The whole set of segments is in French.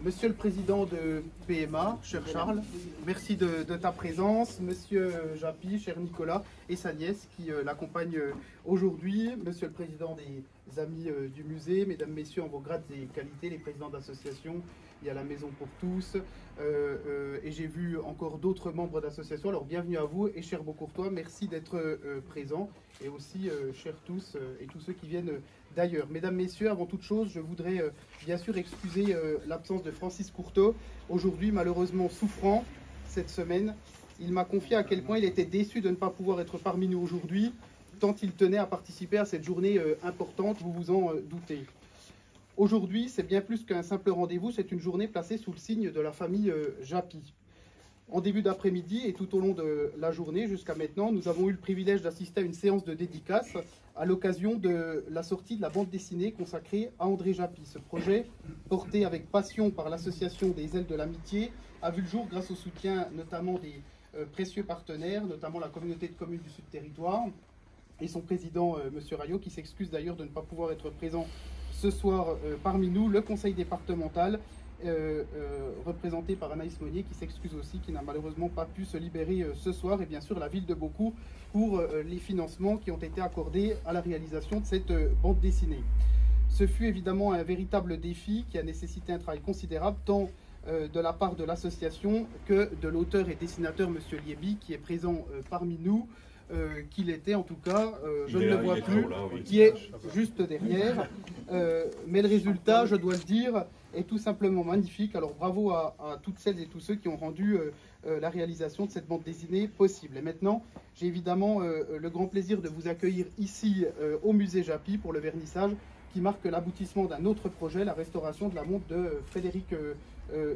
Monsieur le Président de PMA, cher Charles, merci de ta présence. Monsieur Japy, cher Nicolas, et sa nièce qui l'accompagne aujourd'hui. Monsieur le Président des Amis du musée, Mesdames, Messieurs, en vos grades et qualités, les présidents d'associations, il y a la Maison pour tous, et j'ai vu encore d'autres membres d'associations. Alors bienvenue à vous, et cher Beaucourtois, merci d'être présent, et aussi chers tous et tous ceux qui viennent d'ailleurs. Mesdames, Messieurs, avant toute chose, je voudrais bien sûr excuser l'absence de Francis Courteau, aujourd'hui malheureusement souffrant cette semaine. Il m'a confié à quel point il était déçu de ne pas pouvoir être parmi nous aujourd'hui, tant il tenait à participer à cette journée importante, vous vous en doutez. Aujourd'hui, c'est bien plus qu'un simple rendez-vous, c'est une journée placée sous le signe de la famille Japy. En début d'après-midi et tout au long de la journée jusqu'à maintenant, nous avons eu le privilège d'assister à une séance de dédicace à l'occasion de la sortie de la bande dessinée consacrée à André Japy. Ce projet, porté avec passion par l'association des Ailes de l'Amitié, a vu le jour grâce au soutien notamment des précieux partenaires, notamment la communauté de communes du Sud Territoire et son président, M. Rayot, qui s'excuse d'ailleurs de ne pas pouvoir être présent ce soir parmi nous, le conseil départemental, représenté par Anaïs Monnier, qui s'excuse aussi, qui n'a malheureusement pas pu se libérer ce soir, et bien sûr la ville de Beaucourt pour les financements qui ont été accordés à la réalisation de cette bande dessinée. Ce fut évidemment un véritable défi qui a nécessité un travail considérable, tant de la part de l'association que de l'auteur et dessinateur M. Lieby, qui est présent parmi nous, qu'il était en tout cas, je ne le vois plus, qui est juste derrière. Mais le résultat, je dois le dire, est tout simplement magnifique. Alors bravo à toutes celles et tous ceux qui ont rendu la réalisation de cette bande dessinée possible. Et maintenant, j'ai évidemment le grand plaisir de vous accueillir ici au musée Japy pour le vernissage qui marque l'aboutissement d'un autre projet, la restauration de la montre de Frédéric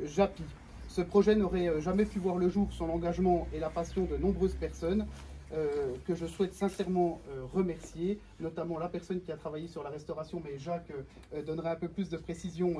Japy. Ce projet n'aurait jamais pu voir le jour sans l'engagement et la passion de nombreuses personnes, que je souhaite sincèrement remercier, notamment la personne qui a travaillé sur la restauration, mais Jacques donnera un peu plus de précision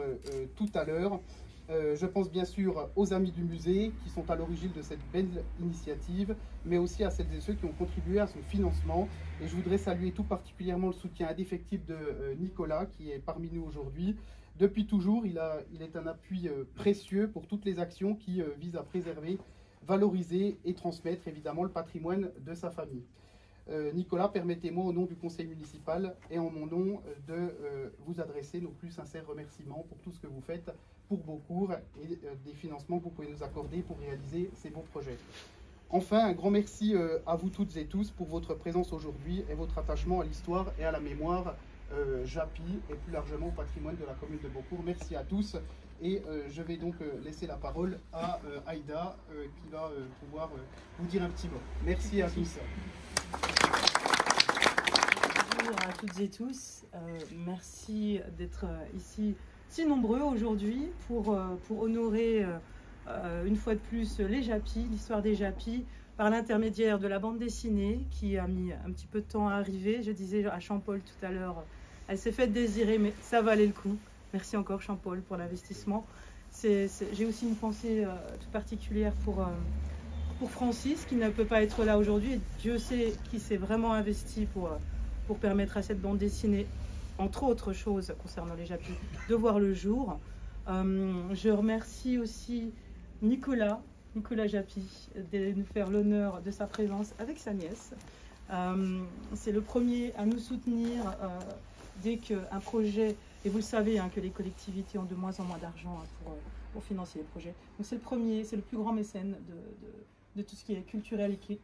tout à l'heure. Je pense bien sûr aux amis du musée qui sont à l'origine de cette belle initiative, mais aussi à celles et ceux qui ont contribué à son financement. Et je voudrais saluer tout particulièrement le soutien indéfectible de Nicolas, qui est parmi nous aujourd'hui. Depuis toujours, il est un appui précieux pour toutes les actions qui visent à préserver, valoriser et transmettre évidemment le patrimoine de sa famille. Nicolas, permettez-moi au nom du conseil municipal et en mon nom de vous adresser nos plus sincères remerciements pour tout ce que vous faites pour Beaucourt et des financements que vous pouvez nous accorder pour réaliser ces beaux projets. Enfin, un grand merci à vous toutes et tous pour votre présence aujourd'hui et votre attachement à l'histoire et à la mémoire Japy et plus largement au patrimoine de la commune de Beaucourt. Merci à tous. Et je vais donc laisser la parole à Aïda qui va pouvoir vous dire un petit mot. Merci à tous. Bonjour à toutes et tous. Merci d'être ici si nombreux aujourd'hui pour honorer une fois de plus les Japy, l'histoire des Japy, par l'intermédiaire de la bande dessinée qui a mis un petit peu de temps à arriver. Je disais à Jean-Paul tout à l'heure, elle s'est faite désirer, mais ça valait le coup. Merci encore Jean-Paul pour l'investissement. J'ai aussi une pensée toute particulière pour Francis qui ne peut pas être là aujourd'hui. Dieu sait qui s'est vraiment investi pour permettre à cette bande dessinée, entre autres choses concernant les Japy, de voir le jour. Je remercie aussi Nicolas Japy de nous faire l'honneur de sa présence avec sa nièce. C'est le premier à nous soutenir dès qu'un projet, et vous le savez que les collectivités ont de moins en moins d'argent pour financer les projets. Donc c'est le premier, c'est le plus grand mécène de tout ce qui est culturel et qui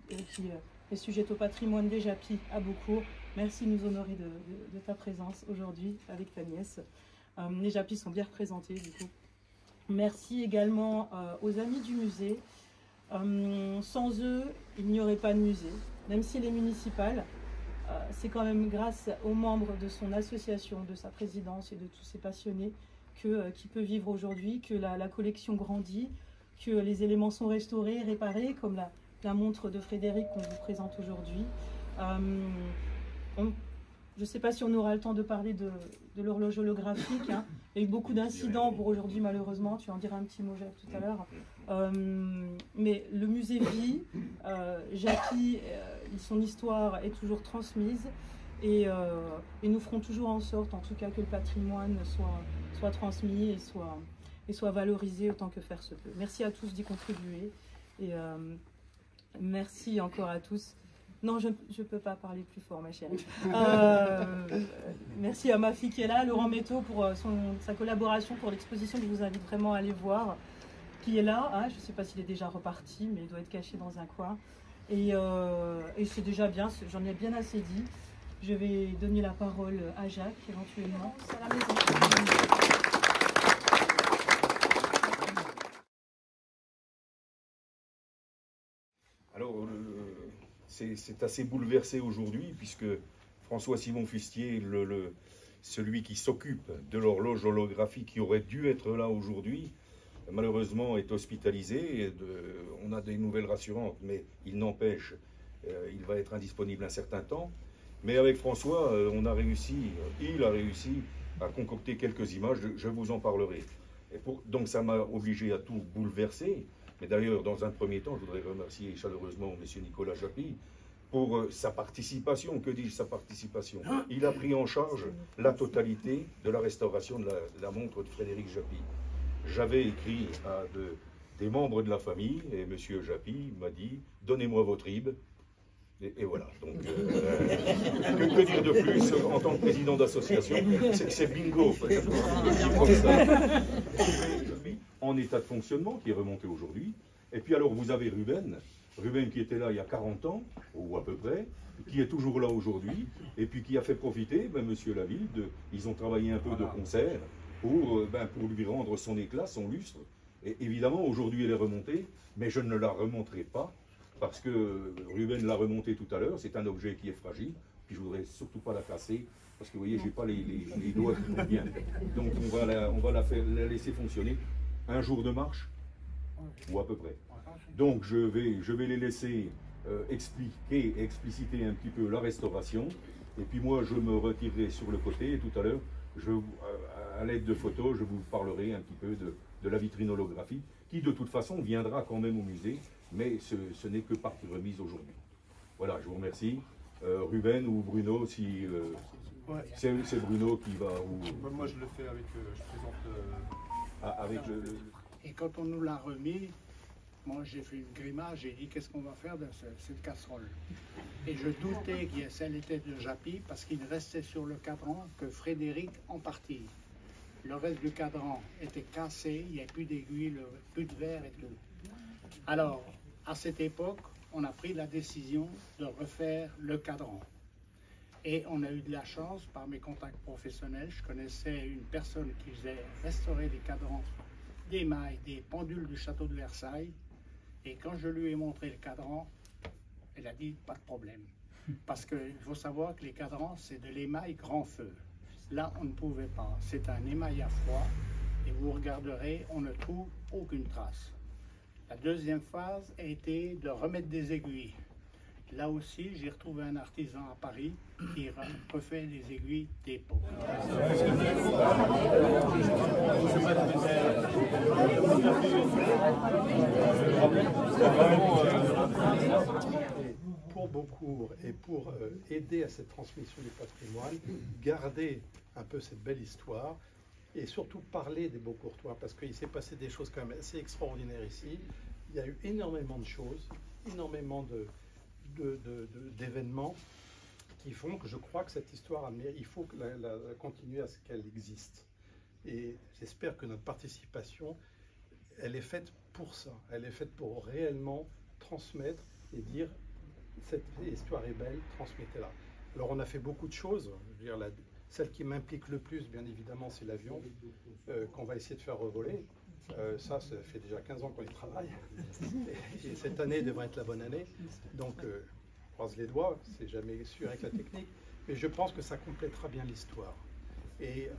est sujet au patrimoine des Japy à Beaucourt. Merci de nous honorer de ta présence aujourd'hui avec ta nièce. Les Japy sont bien représentés du coup. Merci également aux amis du musée. Sans eux, il n'y aurait pas de musée. Même s'il est municipal, c'est quand même grâce aux membres de son association, de sa présidence et de tous ces passionnés qui peut vivre aujourd'hui, que la collection grandit, que les éléments sont restaurés, réparés, comme la montre de Frédéric qu'on vous présente aujourd'hui. Je ne sais pas si on aura le temps de parler de l'horloge holographique. Il y a eu beaucoup d'incidents pour aujourd'hui, malheureusement. Tu en diras un petit mot, Jacques, tout à l'heure. Mais le musée vit. Japy, son histoire est toujours transmise. Et nous ferons toujours en sorte, en tout cas, que le patrimoine soit transmis et et soit valorisé autant que faire se peut. Merci à tous d'y contribuer et merci encore à tous. Non, je ne peux pas parler plus fort, ma chérie. Merci à ma fille qui est là, Laurent Métaux, pour sa collaboration pour l'exposition que je vous invite vraiment à aller voir, qui est là. Hein, je ne sais pas s'il est déjà reparti, mais il doit être caché dans un coin. Et c'est déjà bien, j'en ai bien assez dit. Je vais donner la parole à Jacques, éventuellement. C'est à la maison. Alors, c'est assez bouleversé aujourd'hui, puisque François-Simon Fustier, celui qui s'occupe de l'horloge holographique qui aurait dû être là aujourd'hui, malheureusement est hospitalisé. On a des nouvelles rassurantes, mais il n'empêche, il va être indisponible un certain temps. Mais avec François, il a réussi à concocter quelques images, je vous en parlerai. Donc ça m'a obligé à tout bouleverser. Mais d'ailleurs, dans un premier temps, je voudrais remercier chaleureusement M. Nicolas Japy pour sa participation. Que dis-je, sa participation? Il a pris en charge la totalité de la restauration de la montre de Frédéric Japy. J'avais écrit à des membres de la famille, et M. Japy m'a dit « Donnez-moi votre RIB ». Et voilà, donc que dire de plus en tant que président d'association? C'est bingo, en état de fonctionnement, qui est remonté aujourd'hui. Et puis alors vous avez Ruben qui était là il y a 40 ans, ou à peu près, qui est toujours là aujourd'hui, et puis qui a fait profiter Monsieur Laville, ils ont travaillé un peu de concert pour lui rendre son éclat, son lustre. Et évidemment, aujourd'hui elle est remontée, mais je ne la remonterai pas, parce que Ruben l'a remonté tout à l'heure, c'est un objet qui est fragile, puis je ne voudrais surtout pas la casser, parce que vous voyez, je n'ai pas les doigts qui vont bien. Donc on va la laisser fonctionner. Un jour de marche, ou à peu près. Donc je vais les laisser expliciter un petit peu la restauration, et puis moi je me retirerai sur le côté, et tout à l'heure, à l'aide de photos, je vous parlerai un petit peu de la vitrine holographique, qui de toute façon viendra quand même au musée, mais ce n'est que partie remise aujourd'hui. Voilà, je vous remercie. Ruben ou Bruno, si c'est Bruno qui va... Moi je le fais avec, je présente... avec Et quand on nous l'a remis, moi j'ai fait une grimace, j'ai dit qu'est-ce qu'on va faire de cette casserole. Et je doutais que celle était de Japy parce qu'il restait sur le cadran que Frédéric en partie. Le reste du cadran était cassé, il n'y avait plus d'aiguille, plus de verre et tout. Alors, à cette époque, on a pris la décision de refaire le cadran. Et on a eu de la chance, par mes contacts professionnels, je connaissais une personne qui faisait restaurer les cadrans des mailles, des pendules du château de Versailles. Et quand je lui ai montré le cadran, elle a dit pas de problème. Parce qu'il faut savoir que les cadrans, c'est de l'émail grand feu. Là, on ne pouvait pas. C'est un émail à froid. Et vous regarderez, on ne trouve aucune trace. La deuxième phase a été de remettre des aiguilles. Là aussi, j'ai retrouvé un artisan à Paris qui refait les aiguilles d'époque. Pour Beaucourt et pour aider à cette transmission du patrimoine, garder un peu cette belle histoire et surtout parler des Beaucourtois, parce qu'il s'est passé des choses quand même assez extraordinaires ici. Il y a eu énormément de choses, énormément d'événements qui font que je crois que cette histoire, il faut la continuer à ce qu'elle existe. Et j'espère que notre participation, elle est faite pour ça. Elle est faite pour réellement transmettre et dire cette histoire est belle, transmettez-la. Alors on a fait beaucoup de choses. Je veux dire, celle qui m'implique le plus, bien évidemment, c'est l'avion qu'on va essayer de faire revoler. Ça fait déjà 15 ans qu'on y travaille. Et cette année devrait être la bonne année. Donc, on croise les doigts, c'est jamais sûr avec la technique. Mais je pense que ça complétera bien l'histoire. Et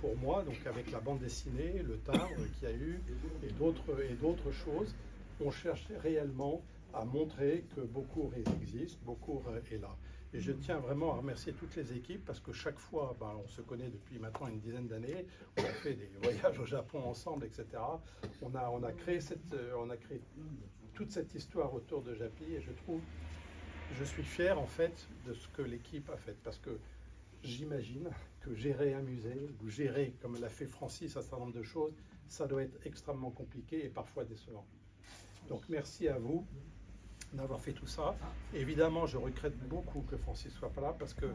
pour moi, donc avec la bande dessinée, le timbre qu'il y a eu, et d'autres choses, on cherche réellement à montrer que Beaucourt existe, Beaucourt est là. Et je tiens vraiment à remercier toutes les équipes parce que chaque fois, on se connaît depuis maintenant une dizaine d'années, on a fait des voyages au Japon ensemble, etc. On a créé toute cette histoire autour de Japy et je suis fier en fait de ce que l'équipe a fait parce que j'imagine que gérer un musée ou gérer, comme l'a fait Francis, un certain nombre de choses, ça doit être extrêmement compliqué et parfois décevant. Donc merci à vous d'avoir fait tout ça. Évidemment, je regrette beaucoup que Francis soit pas là parce que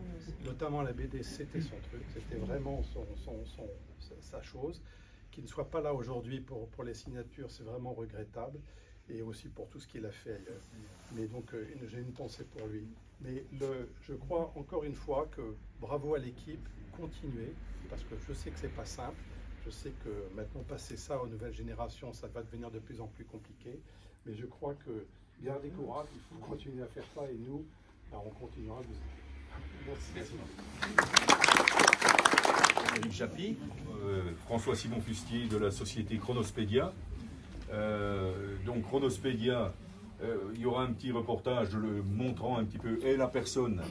notamment la BD, c'était son truc, c'était vraiment sa chose. Qu'il ne soit pas là aujourd'hui pour les signatures, c'est vraiment regrettable, et aussi pour tout ce qu'il a fait ailleurs. Mais donc, j'ai une pensée pour lui. Mais je crois encore une fois que bravo à l'équipe, continuez, parce que je sais que c'est pas simple. Je sais que maintenant, passer ça aux nouvelles générations, ça va devenir de plus en plus compliqué. Mais je crois que gardez courage, il faut continuer à faire ça, et nous, on continuera à vous aider. Merci. Japy, François Simon Fustier de la société Chronospédia. Donc Chronospédia, il y aura un petit reportage montrant un petit peu la personne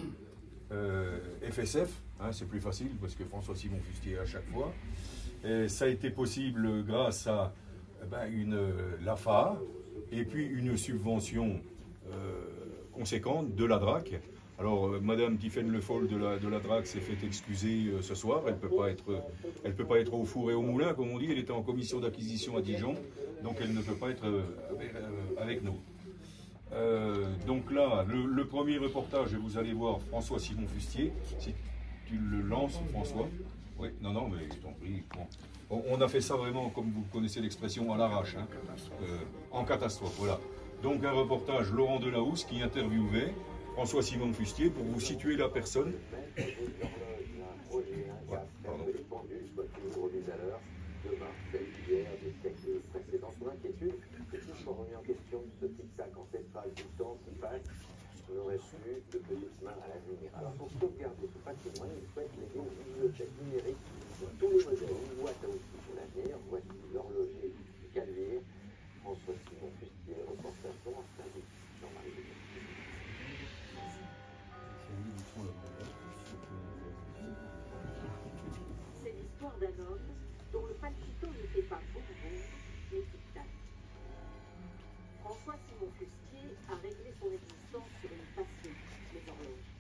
FSF, hein, c'est plus facile parce que François Simon Fustier à chaque fois. Et ça a été possible grâce à l'AFA et puis une subvention conséquente de la DRAC. Alors, Madame Tiffaine Le Foll de la DRAC s'est fait excuser ce soir. Elle peut pas être au four et au moulin, comme on dit. Elle était en commission d'acquisition à Dijon, donc elle ne peut pas être avec nous. Donc là, le premier reportage, vous allez voir François Simon Fustier. Si tu le lances, François. Oui, non, mais je t'en prie. Bon. On a fait ça vraiment, comme vous connaissez l'expression, à l'arrache, hein, en catastrophe. Voilà. Donc un reportage, Laurent Delahousse qui interviewait François Simon Fustier pour vous situer la personne. Voilà, pardon. On aurait plus de petites mains à l'avenir. Alors pour sauvegarder ce patrimoine, il souhaite léguer une bibliothèque numérique de tous les modèles, une boîte à outils pour l'avenir. Voici l'horloger du Calvier, François Simon Fustier, reportage dans un service Jean-Marie. C'est l'histoire d'un homme dont le palpito n'était pas bourbon, mais tic-tac. François Simon Fustier a réglé son existence sur une passion, les horloges.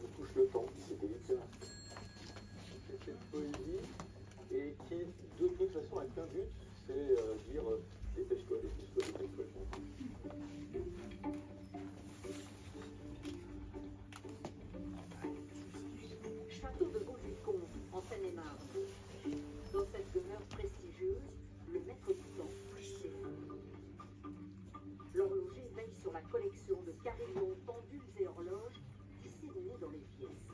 On touche le temps, c'est délicat. C'est cette poésie et qui, de toute façon, a qu'un but, c'est dire dépêche-toi, dépêche-toi, dépêche-toi. Château de Beaujucon, en Seine-et-Marne. Dans cette demeure prestigieuse, le maître du temps, c'est l'horloger veille sur la collection de carillons, pendules et horloges disséminés dans les pièces.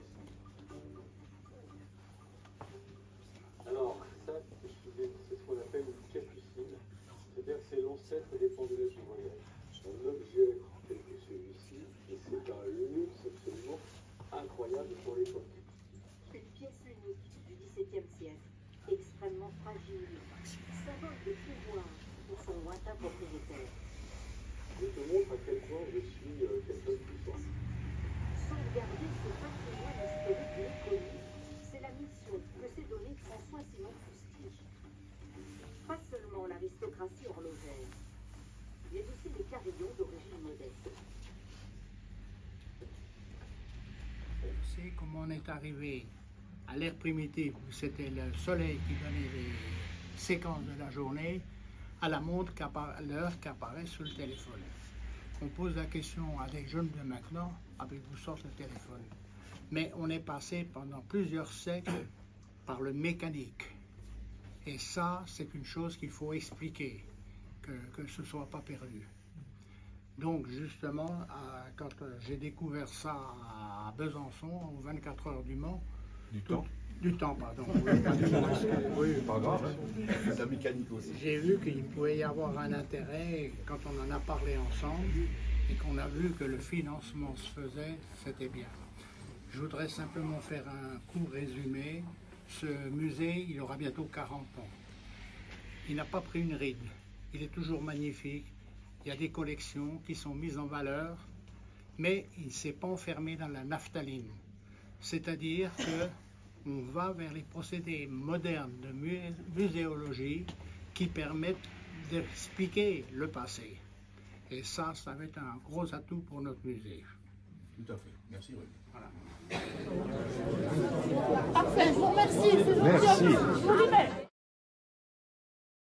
Alors, ça, c'est ce qu'on appelle une capucine. C'est-à-dire que c'est l'ancêtre des pendulets du voyage. Un objet tel que celui-ci, et c'est un luxe absolument incroyable pour l'époque. Une pièce unique du XVIIe siècle, extrêmement fragile, symbole de pouvoir pour son lointain propriétaire. Je te montre à quel point je suis quelqu'un de puissant. Sauvegarder ce patrimoine historique méconnu, c'est la mission que s'est donnée François Simon Fustier. Pas seulement l'aristocratie horlogère, mais aussi les carillons d'origine modeste. On sait comment on est arrivé à l'ère primitive, où c'était le soleil qui donnait les séquences de la journée, à la montre, l'heure qui apparaît sur le téléphone. On pose la question à des jeunes de maintenant, avez-vous sorti le téléphone? Mais on est passé pendant plusieurs siècles par le mécanique. Et ça, c'est une chose qu'il faut expliquer, que ce ne soit pas perdu. Donc justement, quand j'ai découvert ça à Besançon, aux 24 heures du Mans, du temps, pardon. Oui, pas grave. C'est la mécanique aussi. J'ai vu qu'il pouvait y avoir un intérêt quand on en a parlé ensemble et qu'on a vu que le financement se faisait, c'était bien. Je voudrais simplement faire un court résumé. Ce musée, il aura bientôt 40 ans. Il n'a pas pris une ride. Il est toujours magnifique. Il y a des collections qui sont mises en valeur, mais il ne s'est pas enfermé dans la naphtaline. C'est-à-dire que on va vers les procédés modernes de muséologie qui permettent d'expliquer le passé. Et ça va être un gros atout pour notre musée. Tout à fait. Merci, oui. Voilà. Parfait, je vous remercie. Merci.